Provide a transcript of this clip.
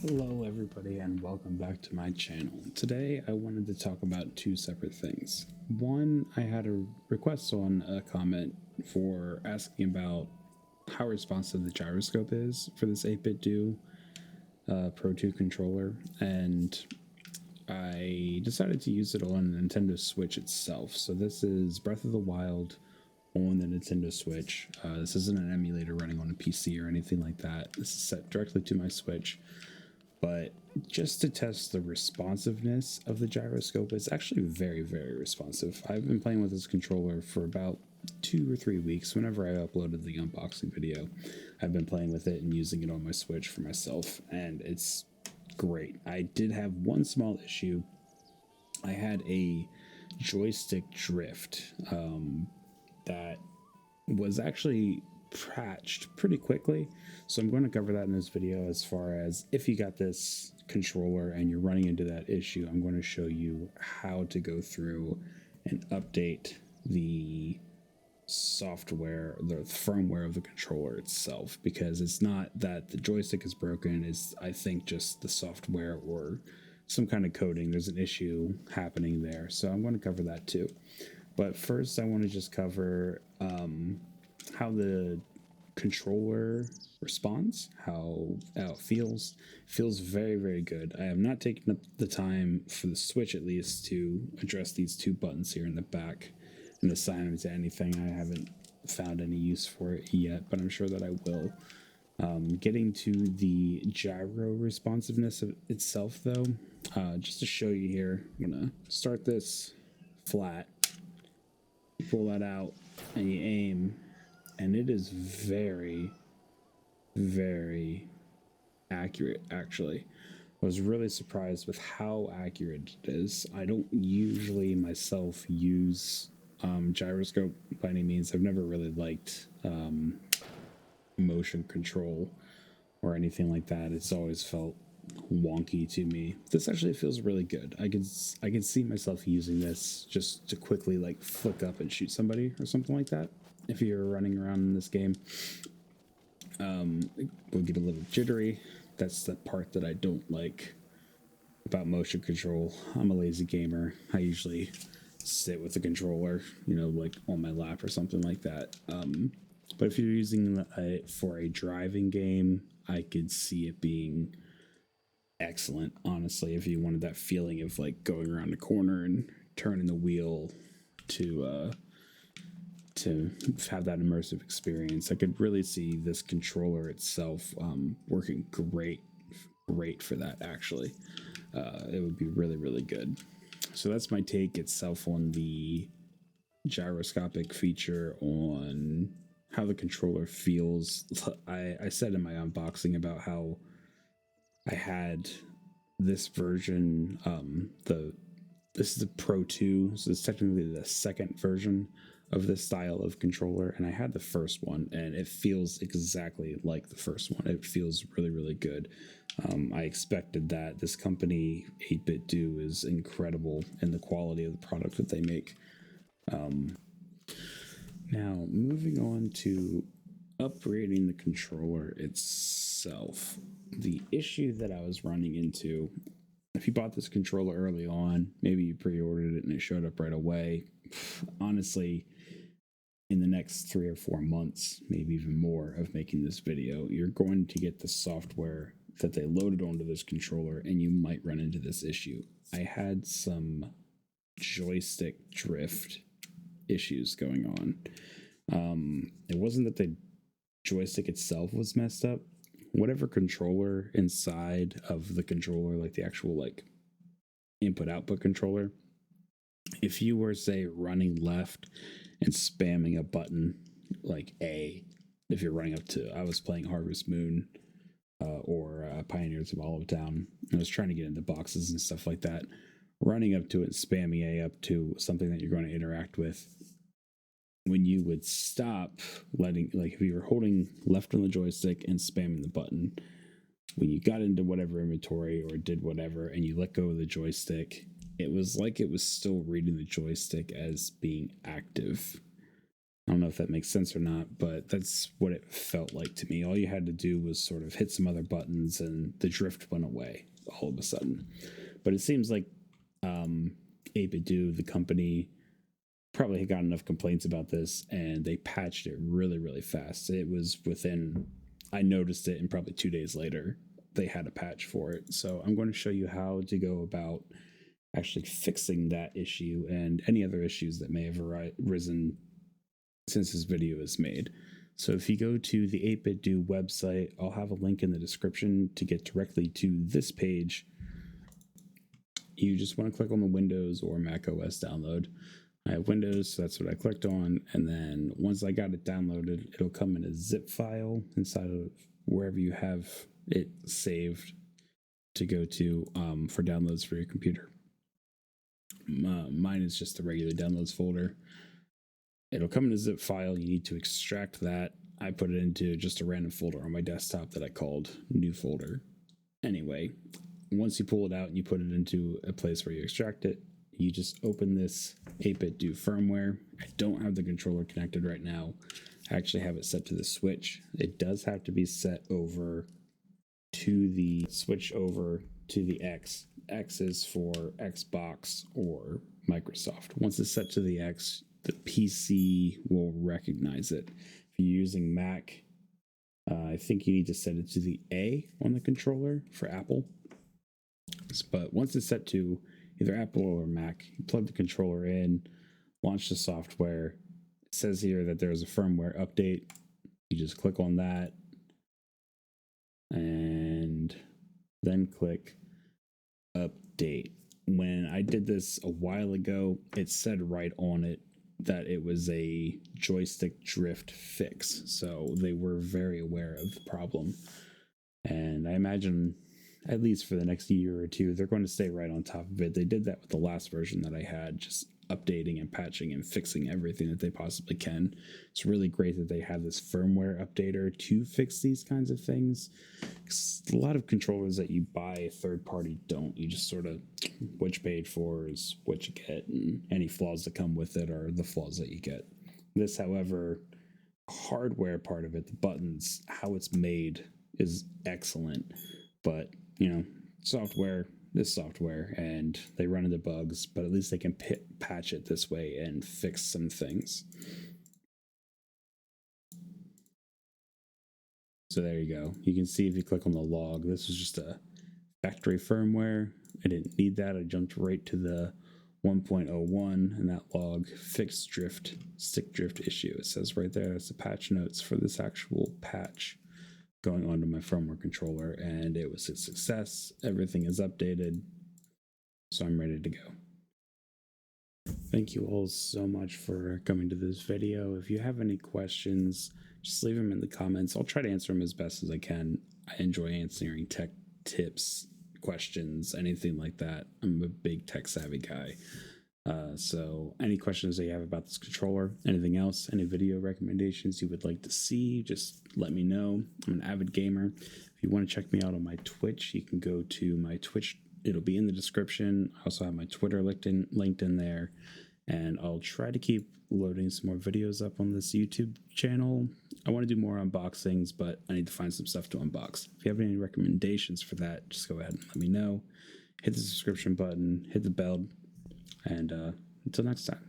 Hello everybody and welcome back to my channel. Today I wanted to talk about two separate things. One, I had a request on a comment for asking about how responsive the gyroscope is for this 8bitdo Pro 2 controller, and I decided to use it on the Nintendo Switch itself. So this is Breath of the Wild on the Nintendo Switch. This isn't an emulator running on a PC or anything like that. This is set directly to my Switch. But just to test the responsiveness of the gyroscope, it's actually very, very responsive. I've been playing with this controller for about 2 or 3 weeks. Whenever I uploaded the unboxing video, I've been playing with it and using it on my Switch for myself, and it's great. I did have one small issue. I had a joystick drift that was actually patched pretty quickly, so I'm going to cover that in this video. As far as if you got this controller and you're running into that issue, I'm going to show you how to go through and update the software, the firmware of the controller itself, because it's not that the joystick is broken, it's I think just the software or some kind of coding. There's an issue happening there, so I'm going to cover that too. But first I want to just cover how the controller responds, how it feels. Feels very, very good. I have not taken up the time for the Switch, at least, to address these two buttons here in the back and assign them to anything. I haven't found any use for it yet, but I'm sure that I will. Getting to the gyro responsiveness of itself, though, just to show you here, I'm gonna start this flat, pull that out, and you aim, and it is very, very accurate. Actually, I was really surprised with how accurate it is. I don't usually myself use gyroscope by any means. I've never really liked motion control or anything like that. It's always felt wonky to me. This actually feels really good. I can see myself using this just to quickly like flick up and shoot somebody or something like that. If you're running around in this game, it will get a little jittery. That's the part that I don't like about motion control. I'm a lazy gamer. I usually sit with the controller, like on my lap or something like that. But if you're using it for a driving game, I could see it being excellent, honestly. If you wanted that feeling of like going around a corner and turning the wheel to have that immersive experience, I could really see this controller itself working great for that. Actually, it would be really, really good. So that's my take itself on the gyroscopic feature, on how the controller feels. I said in my unboxing about how I had this version, this is the Pro 2, so it's technically the second version of this style of controller, and I had the first one, and it feels exactly like the first one. It feels really, really good. I expected that. This company, 8bitdo, is incredible in the quality of the product that they make. Now, moving on to upgrading the controller itself. The issue that I was running into, if you bought this controller early on, maybe you pre-ordered it and it showed up right away, honestly, in the next 3 or 4 months, maybe even more, of making this video, you're going to get the software that they loaded onto this controller, and you might run into this issue. I had some joystick drift issues going on. It wasn't that the joystick itself was messed up. Whatever controller inside of the controller, like the actual like input output controller, if you were, say, running left and spamming a button like A, if you're running up to, I was playing Harvest Moon or Pioneers of Olive Town, I was trying to get into boxes and stuff like that, running up to it, spamming A up to something that you're going to interact with, when you would stop letting, like if you were holding left on the joystick and spamming the button, when you got into whatever inventory or did whatever and you let go of the joystick, it was like it was still reading the joystick as being active. I don't know if that makes sense or not, but that's what it felt like to me. All you had to do was sort of hit some other buttons and the drift went away all of a sudden. But it seems like 8bitdo, the company, probably got enough complaints about this and they patched it really, really fast. It was within, I noticed it, and probably 2 days later, they had a patch for it. So I'm going to show you how to go about actually fixing that issue and any other issues that may have arisen since this video is made. So if you go to the 8bitdo website, I'll have a link in the description to get directly to this page. You just want to click on the Windows or Mac OS download. I have Windows, so that's what I clicked on. And then once I got it downloaded, it'll come in a zip file inside of wherever you have it saved to go to for downloads for your computer. Mine is just the regular downloads folder. It'll come in a zip file. You need to extract that. I put it into just a random folder on my desktop that I called new folder. Anyway, once you pull it out and you put it into a place where you extract it, you just open this 8bitdo firmware. I don't have the controller connected right now. I actually have it set to the switch. It does have to be set over to the switch over to the X. X is for Xbox or Microsoft. Once it's set to the X, the PC will recognize it. If you're using Mac, I think you need to set it to the A on the controller for Apple. But once it's set to either Apple or Mac, you plug the controller in, launch the software. It says here that there's a firmware update. You just click on that and then click update. When I did this a while ago, it said right on it that it was a joystick drift fix. So they were very aware of the problem. And I imagine, at least for the next year or two, they're going to stay right on top of it. They did that with the last version that I had, just updating and patching and fixing everything that they possibly can. It's really great that they have this firmware updater to fix these kinds of things. A lot of controllers that you buy third party don't. You just sort of, which paid for is what you get, and any flaws that come with it are the flaws that you get. This, however, hardware part of it, the buttons, how it's made is excellent, but you know, software is software and they run into bugs, but at least they can patch it this way and fix some things. So there you go. You can see if you click on the log, this was just a factory firmware. I didn't need that. I jumped right to the 1.01 and that log fixed stick drift issue. It says right there, it's the patch notes for this actual patch going onto my firmware controller, and it was a success. Everything is updated, so I'm ready to go. Thank you all so much for coming to this video. If you have any questions, just leave them in the comments. I'll try to answer them as best as I can. I enjoy answering tech tips, questions, anything like that. I'm a big tech savvy guy. So any questions that you have about this controller, anything else, any video recommendations you would like to see, just let me know. I'm an avid gamer. If you want to check me out on my Twitch, you can go to my Twitch. It'll be in the description. I also have my Twitter linked in there. And I'll try to keep loading some more videos up on this YouTube channel. I want to do more unboxings, but I need to find some stuff to unbox. If you have any recommendations for that, just go ahead and let me know. Hit the subscription button, hit the bell. And until next time.